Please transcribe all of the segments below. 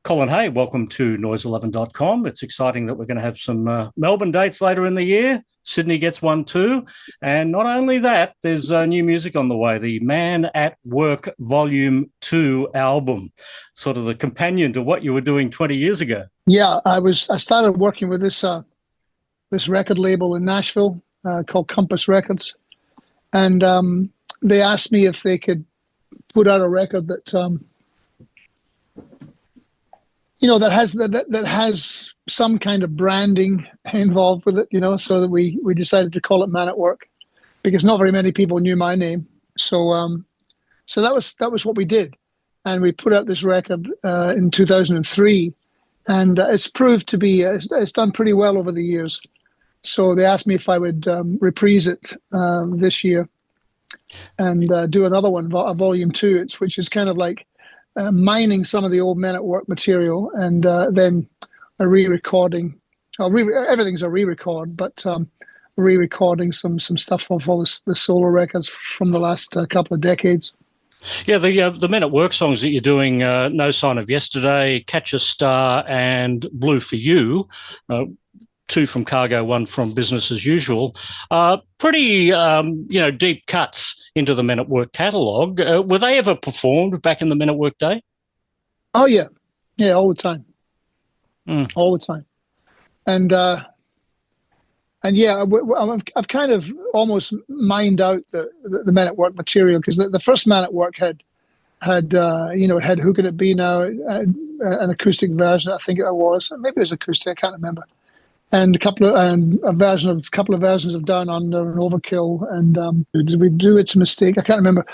Colin Hay, welcome to noise11.com. It's exciting that we're going to have some Melbourne dates later in the year. Sydney gets one too. And not only that, there's new music on the way, the Man at Work Volume 2 album, sort of the companion to what you were doing 20 years ago. Yeah, I started working with this record label in Nashville called Compass Records. And they asked me if they could put out a record that... that has some kind of branding involved with it, so that we decided to call it Man at Work, because not very many people knew my name. So that was what we did. And we put out this record in 2003, and it's proved to be, it's done pretty well over the years. So they asked me if I would reprise it this year and do another one, a volume 2, which is kind of like mining some of the old Men at Work material, and then a re-recording. Everything's a re-record, but re-recording some stuff off all the solo records from the last couple of decades. Yeah, the Men at Work songs that you're doing, No Sign of Yesterday, Catch a Star, and Blue for You, 2 from Cargo, 1 from Business as Usual, pretty deep cuts into the Men at Work catalogue. Were they ever performed back in the Men at Work day? Oh yeah, all the time, all the time, and yeah, I've kind of almost mined out the Men at Work material, because the first Man at Work had Who Can It Be Now, an acoustic version, I think it was, maybe it was acoustic, I can't remember. And a couple of versions of Down Under and Overkill, and did we do It's a Mistake? I can't remember.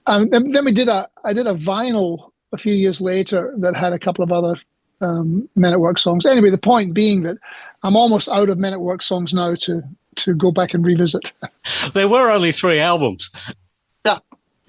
Then I did a vinyl a few years later that had a couple of other Men at Work songs. Anyway, the point being that I'm almost out of Men at Work songs now to go back and revisit. There were only 3 albums. Yeah,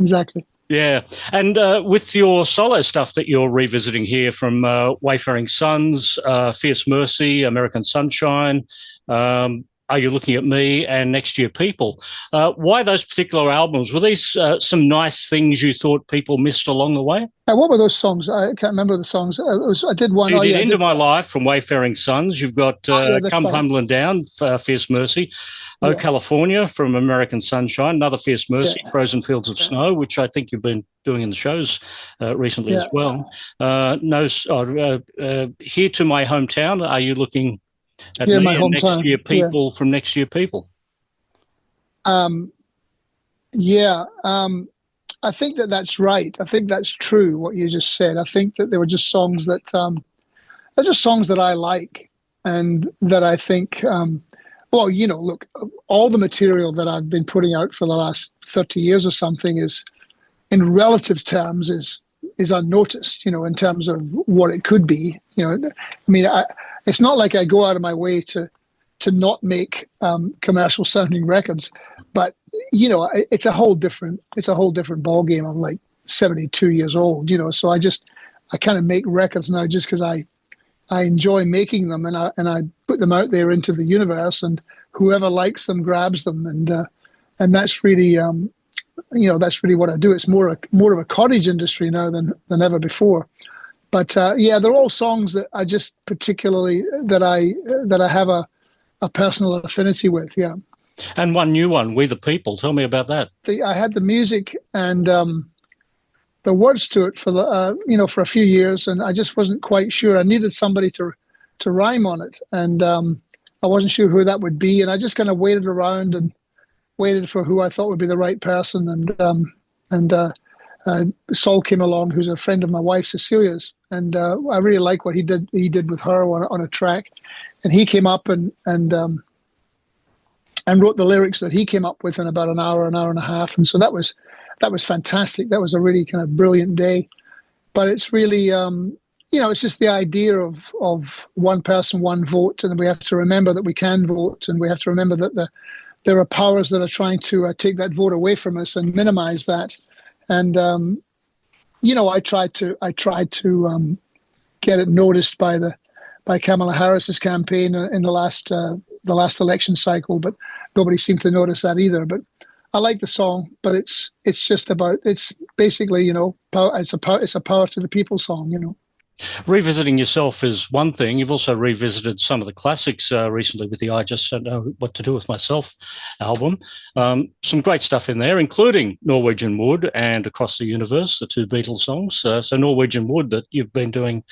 exactly. Yeah, and with your solo stuff that you're revisiting here, from Wayfaring Sons, Fierce Mercy, American Sunshine, Are You Looking at Me, and Next Year People, why those particular albums? Were these some nice things you thought people missed along the way? What were those songs? I can't remember the songs. I did one. So you did Into My Life from Wayfaring Sons. You've got Come Tumbling Down, Fierce Mercy. Oh, California from American Sunshine, another Fierce Mercy, Frozen Fields of Snow, which I think you've been doing in the shows recently as well. Here to My Hometown, Are You Looking at Me? And Next Year People from Next Year People. I think that's right. I think that's true, what you just said. I think that they were just songs that, they're just songs that I like, and that I think... look, all the material that I've been putting out for the last 30 years or something is, in relative terms, is unnoticed, in terms of what it could be. It's not like I go out of my way to not make commercial sounding records, but it's a whole different ball game. I'm like 72 years old, so I kind of make records now just because I enjoy making them, and I put them out there into the universe, and whoever likes them grabs them, and that's really that's really what I do. It's more of a cottage industry now than ever before. But they're all songs that I just particularly that I have a personal affinity with. Yeah. And one new one, We the People. Tell me about that. I had the music and the words to it for for a few years, and I just wasn't quite sure. I needed somebody to rhyme on it, and I wasn't sure who that would be, and I just kind of waited around and waited for who I thought would be the right person, and Saul came along, who's a friend of my wife Cecilia's, and I really like what he did with her on a track, and he came up and wrote the lyrics that he came up with in about an hour and a half, and so that was fantastic. That was a really kind of brilliant day. But it's really, it's just the idea of one person, one vote, and we have to remember that we can vote, and we have to remember that there are powers that are trying to take that vote away from us and minimize that. And I tried to get it noticed by Kamala Harris's campaign in the last election cycle, but nobody seemed to notice that either. But I like the song, but it's basically, it's a power to the people song. Revisiting yourself is one thing. You've also revisited some of the classics recently with the I Just Don't Know What to Do With Myself album. Some great stuff in there, including Norwegian Wood and Across the Universe, the two Beatles songs. So Norwegian Wood, that you've been doing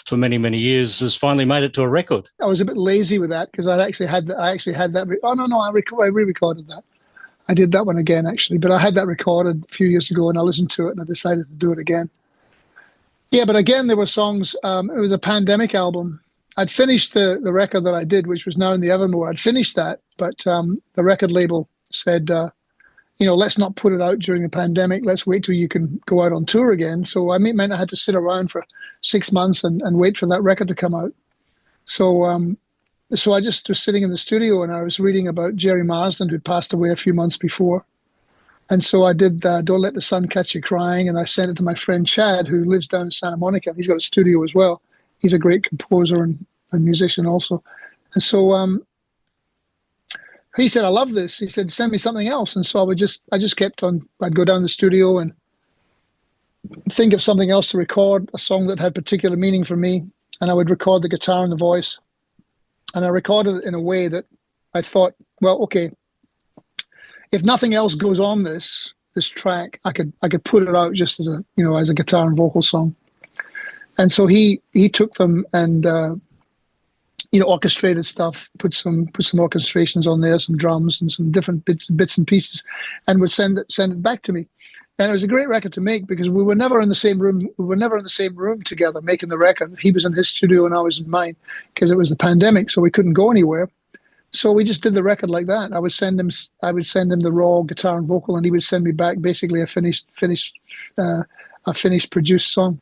for many, many years, has finally made it to a record. I was a bit lazy with that because I actually had that. Oh, no, I re-recorded that. I did that one again, actually. But I had that recorded a few years ago, and I listened to it, and I decided to do it again. Yeah, but again, there were songs. It was a pandemic album. I'd finished the record that I did, which was now in the Evermore. I'd finished that, but the record label said, let's not put it out during the pandemic. Let's wait till you can go out on tour again. So I meant I had to sit around for 6 months and wait for that record to come out. So I just was sitting in the studio, and I was reading about Jerry Marsden, who'd passed away a few months before. And so I did Don't Let the Sun Catch You Crying, and I sent it to my friend Chad, who lives down in Santa Monica. He's got a studio as well. He's a great composer and musician also. And so he said, I love this. He said, send me something else. And so I just kept on. I'd go down the studio and think of something else to record, a song that had particular meaning for me, and I would record the guitar and the voice. And I recorded it in a way that I thought, well, okay, if nothing else goes on this track, I could put it out just as a guitar and vocal song. And so he took them and orchestrated stuff, put some orchestrations on there, some drums and some different bits and pieces, and would send it back to me. And it was a great record to make because we were never in the same room. We were never in the same room together making the record. He was in his studio and I was in mine because it was the pandemic, so we couldn't go anywhere. So we just did the record like that. I would send him the raw guitar and vocal, and he would send me back basically a finished produced song.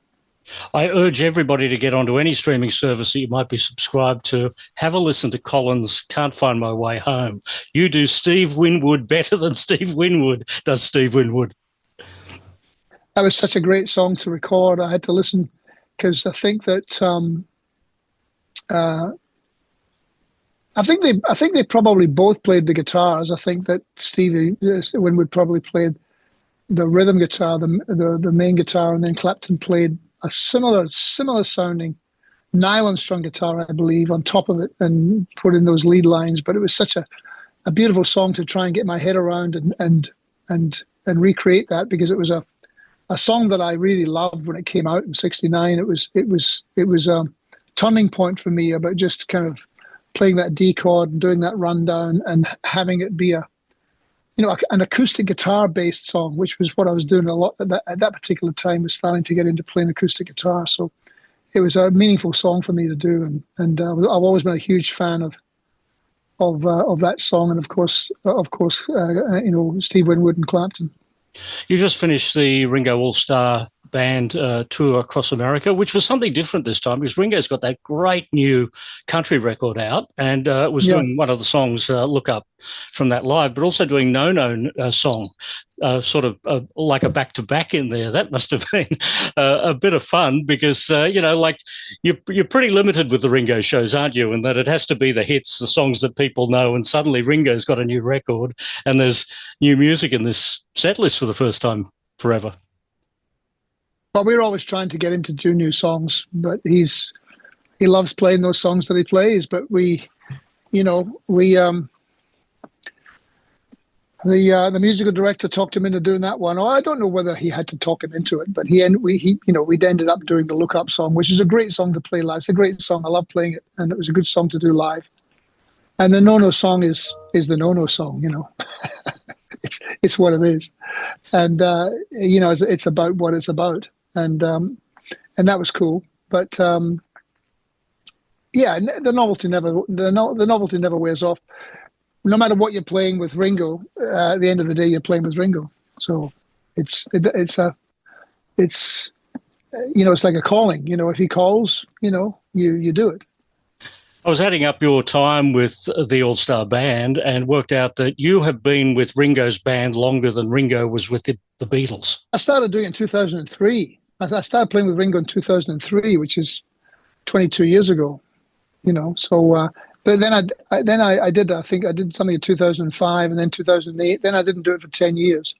I urge everybody to get onto any streaming service that you might be subscribed to. Have a listen to Colin's Can't Find My Way Home. You do Steve Winwood better than Steve Winwood does Steve Winwood. That was such a great song to record. I had to listen because I think that I think they probably both played the guitars. I think that Stevie Winwood probably played the rhythm guitar, the main guitar, and then Clapton played a similar sounding nylon strung guitar, I believe, on top of it and put in those lead lines. But it was such a beautiful song to try and get my head around and recreate that, because it was a song that I really loved when it came out in '69. It was a turning point for me about just kind of playing that D chord and doing that rundown and having it be an acoustic guitar based song, which was what I was doing a lot at that particular time, was starting to get into playing acoustic guitar. So it was a meaningful song for me to do, and I've always been a huge fan of that song, and of course, Steve Winwood and Clapton. You just finished the Ringo All-Starr band tour across America, which was something different this time because Ringo's got that great new country record out, and was doing one of the songs, Look Up, from that live, but also doing No song, sort of like a back-to-back in there. That must have been a bit of fun because, you're pretty limited with the Ringo shows, aren't you? And that it has to be the hits, the songs that people know, and suddenly Ringo's got a new record and there's new music in this set list for the first time forever. Well, we're always trying to get him to do new songs, but he loves playing those songs that he plays. But the musical director talked him into doing that one. Oh, I don't know whether he had to talk him into it, but we'd ended up doing the Look Up song, which is a great song to play live. It's a great song. I love playing it, and it was a good song to do live. And the No song is the No song, it's what it is, and it's about what it's about. And that was cool, but the novelty never wears off. No matter what you're playing with Ringo, at the end of the day, you're playing with Ringo. So it's like a calling. If he calls, you do it. I was adding up your time with the All-Starr band and worked out that you have been with Ringo's band longer than Ringo was with the Beatles. I started doing it in 2003. I started playing with Ringo in 2003, which is 22 years ago. So But then I did something in 2005 and then 2008. Then I didn't do it for 10 years,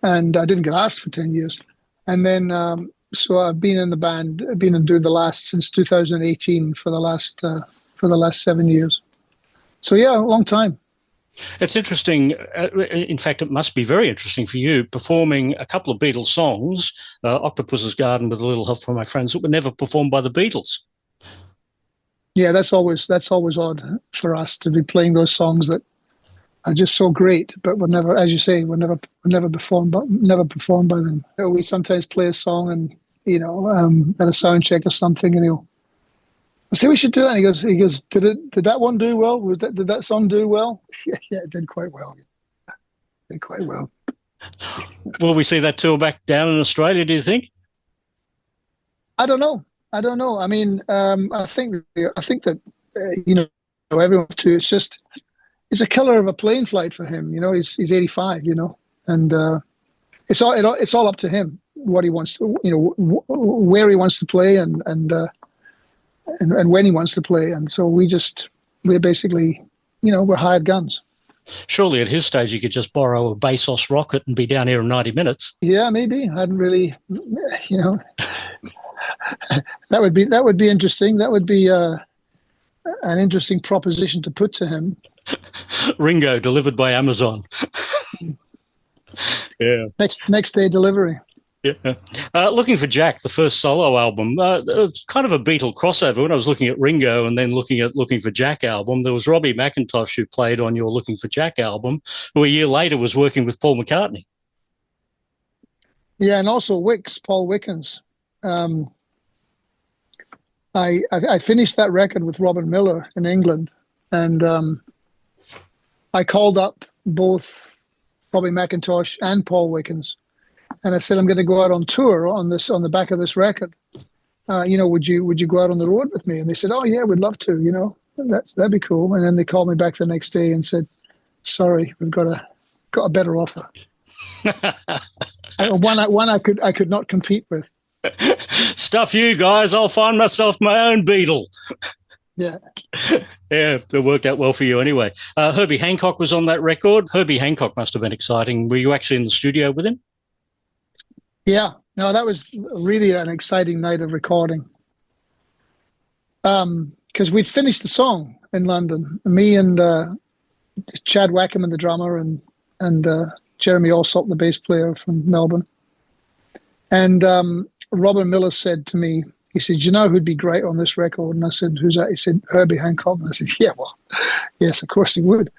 and I didn't get asked for 10 years. And then so I've been in the band, I've been doing the last since 2018 for the last 7 years. So yeah, a long time. It's interesting. In fact, it must be very interesting for you performing a couple of Beatles songs, Octopus's Garden with a Little Help from My Friends, that were never performed by the Beatles. Yeah, that's always odd for us to be playing those songs that are just so great, but were never, as you say, were never performed by them. We sometimes play a song and at a sound check or something, and he'll say we should do that. And he goes, did that one do well? Did that song do well? Yeah, it did quite well. Did quite well. Will we see that tour back down in Australia, do you think? I don't know. I mean, I think that everyone too. It's a killer of a plane flight for him. He's 85. And it's all up to him what he wants to, where he wants to play and when he wants to play. And so we're basically, we're hired guns. Surely at his stage he could just borrow a Bezos rocket and be down here in 90 minutes. Yeah, maybe. I hadn't really, that would be interesting. That would be an interesting proposition to put to him. Ringo delivered by Amazon. Yeah. Next day delivery. Yeah. Looking for Jack, the first solo album, it's kind of a Beatle crossover. When I was looking at Ringo and then Looking for Jack album, there was Robbie McIntosh who played on your Looking for Jack album, who a year later was working with Paul McCartney. Yeah, and also Paul Wickens. I finished that record with Robin Miller in England, and I called up both Robbie McIntosh and Paul Wickens, and I said, I'm going to go out on tour on the back of this record. Would you go out on the road with me? And they said, oh yeah, we'd love to. That'd be cool. And then they called me back the next day and said, sorry, we've got a better offer. One I could not compete with. Stuff you guys, I'll find myself my own Beatle. Yeah. Yeah, it worked out well for you anyway. Herbie Hancock was on that record. Herbie Hancock must have been exciting. Were you actually in the studio with him? Yeah. No, that was really an exciting night of recording. Because we'd finished the song in London. Me and Chad Wackerman, the drummer, and Jeremy Allsop, the bass player from Melbourne. And Robin Miller said to me, he said, you know who'd be great on this record? And I said, who's that? He said, Herbie Hancock. And I said, yeah, well, yes, of course he would.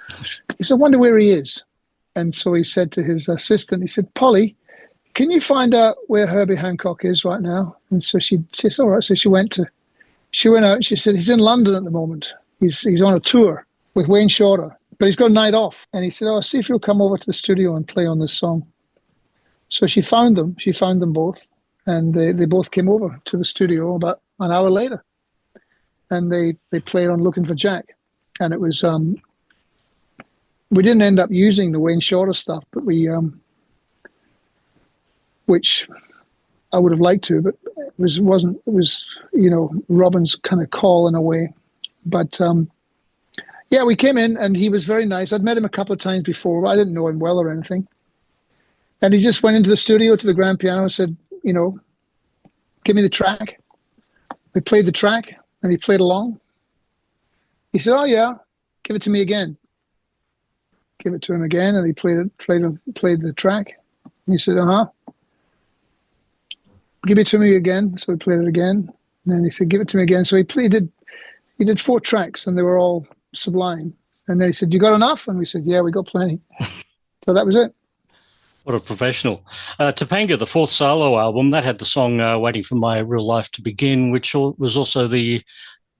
He said, I wonder where he is. And so he said to his assistant, he said, Polly, can you find out where Herbie Hancock is right now? And so she said, all right. So she went out and she said, he's in London at the moment. He's on a tour with Wayne Shorter, but he's got a night off. And he said, oh, see if he'll come over to the studio and play on this song. So she found them. She found them both. And they both came over to the studio about an hour later. And they played on Looking for Jack. And it was, we didn't end up using the Wayne Shorter stuff, but we, which I would have liked to, but it was Robin's kind of call in a way. But yeah, we came in and he was very nice. I'd met him a couple of times before. I didn't know him well or anything. And he just went into the studio to the grand piano and said, give me the track. They played the track and he played along. He said, oh yeah, give it to me again. Give it to him again, and he played the track. And he said, give it to me again. So he played it again. And then he said, give it to me again. So he did 4 tracks and they were all sublime. And then he said, you got enough? And we said, yeah, we got plenty. So that was it. What a professional. Topanga, the 4th solo album, that had the song Waiting for My Real Life to Begin, which was also the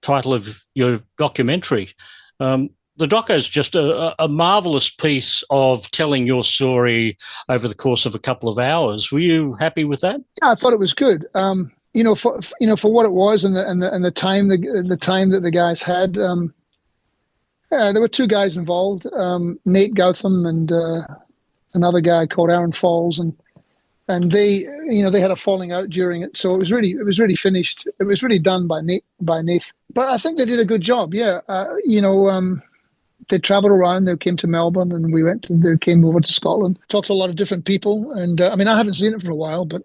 title of your documentary. The doco is just a marvelous piece of telling your story over the course of a couple of hours. Were you happy with that? Yeah, I thought it was good. For what it was and the time that the guys had. There were 2 guys involved, Nate Gautham and another guy called Aaron Falls, and and they, they had a falling out during it. So it was really finished. It was really done by Nath. But I think they did a good job. Yeah, they traveled around. They came to Melbourne, and they came over to Scotland. Talked to a lot of different people, and I haven't seen it for a while, but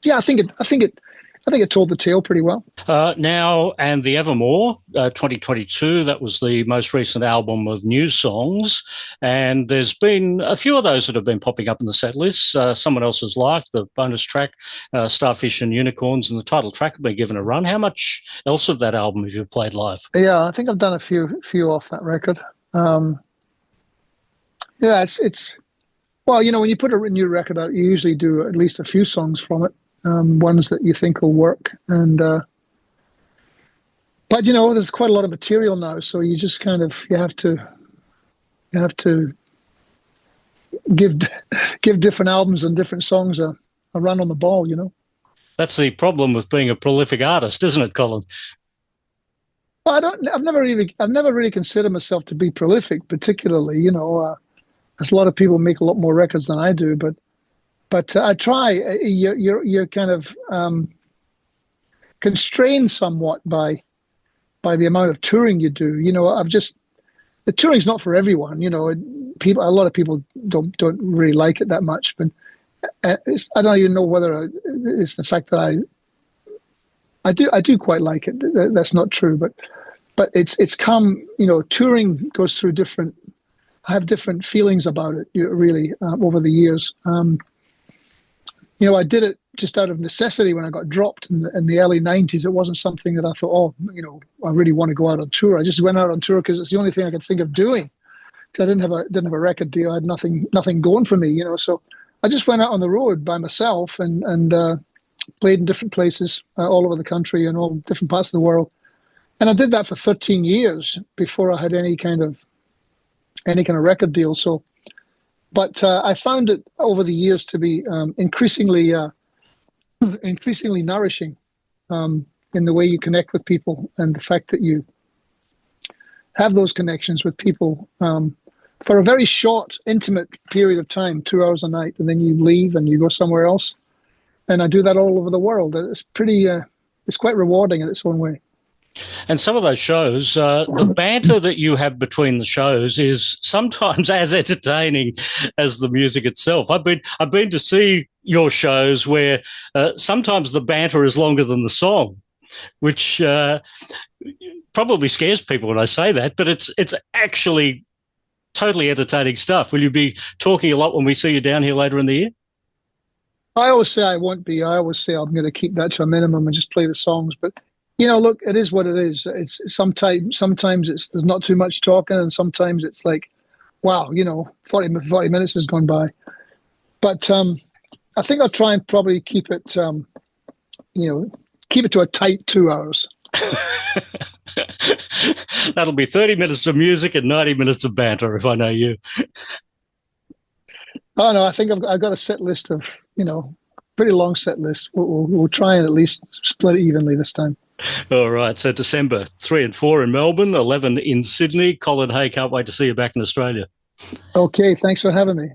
yeah, I think it told the tale pretty well. Now, and the Evermore, 2022, that was the most recent album of new songs. And there's been a few of those that have been popping up in the set list. Someone Else's Life, the bonus track, Starfish and Unicorns, and the title track have been given a run. How much else of that album have you played live? Yeah, I think I've done a few off that record. Yeah, it's well, when you put a new record out, you usually do at least a few songs from it. Ones that you think will work, and but there's quite a lot of material now, so you just kind of you have to give different albums and different songs a run on the ball. That's the problem with being a prolific artist, isn't it, Colin? Well, I've never really considered myself to be prolific, particularly. There's a lot of people make a lot more records than I do, but I try. You're kind of constrained somewhat by the amount of touring you do. The touring's not for everyone. A lot of people don't really like it that much. But I don't even know whether it's the fact that I do quite like it. That's not true, but it's come. Touring goes through different. I have different feelings about it. Really, over the years. I did it just out of necessity when I got dropped in the early 90s. It wasn't something that I thought, I really want to go out on tour. I just went out on tour because it's the only thing I could think of doing. Because I didn't have a record deal. I had nothing going for me, So I just went out on the road by myself and played in different places all over the country and all different parts of the world. And I did that for 13 years before I had any kind of record deal. So. But I found it over the years to be increasingly nourishing in the way you connect with people, and the fact that you have those connections with people for a very short, intimate period of time, 2 hours a night, and then you leave and you go somewhere else. And I do that all over the world. It's it's quite rewarding in its own way. And some of those shows, the banter that you have between the shows is sometimes as entertaining as the music itself. I've been to see your shows where sometimes the banter is longer than the song, which probably scares people when I say that, but it's actually totally entertaining stuff. Will you be talking a lot when we see you down here later in the year? I always say I won't be. I always say I'm going to keep that to a minimum and just play the songs, but look, it is what it is. It's sometimes there's not too much talking, and sometimes it's like, wow, 40 minutes has gone by. But I think I'll try and probably keep it to a tight 2 hours. That'll be 30 minutes of music and 90 minutes of banter, if I know you. Oh no, I think I've got a set list of pretty long set list. We'll try and at least split it evenly this time. All right. So December 3 and 4 in Melbourne, 11 in Sydney. Colin Hay, can't wait to see you back in Australia. Okay. Thanks for having me.